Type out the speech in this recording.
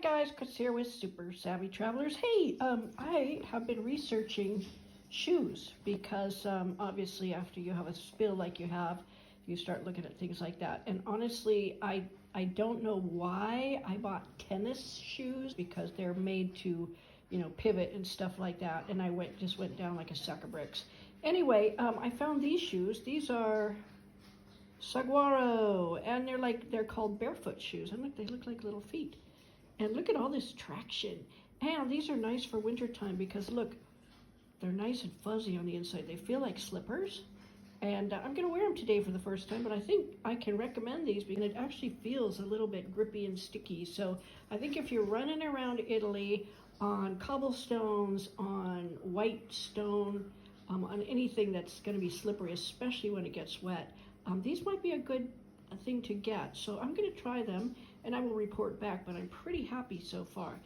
Hi guys, Chris here with Super Savvy Travelers. Hey, I have been researching shoes because obviously after you have a spill like you have, you start looking at things like that. And honestly, I don't know why I bought tennis shoes because they're made to, pivot and stuff like that. And I just went down like a sack of bricks. Anyway, I found these shoes. These are Saguaro, and they're called barefoot shoes. And look, they look like little feet. And look at all this traction. And these are nice for wintertime because look, they're nice and fuzzy on the inside. They feel like slippers. And I'm going to wear them today for the first time, but I think I can recommend these because it actually feels a little bit grippy and sticky. So I think if you're running around Italy on cobblestones, on white stone, on anything that's going to be slippery, especially when it gets wet, these might be a good thing to get. So I'm going to try them and I will report back, but I'm pretty happy so far.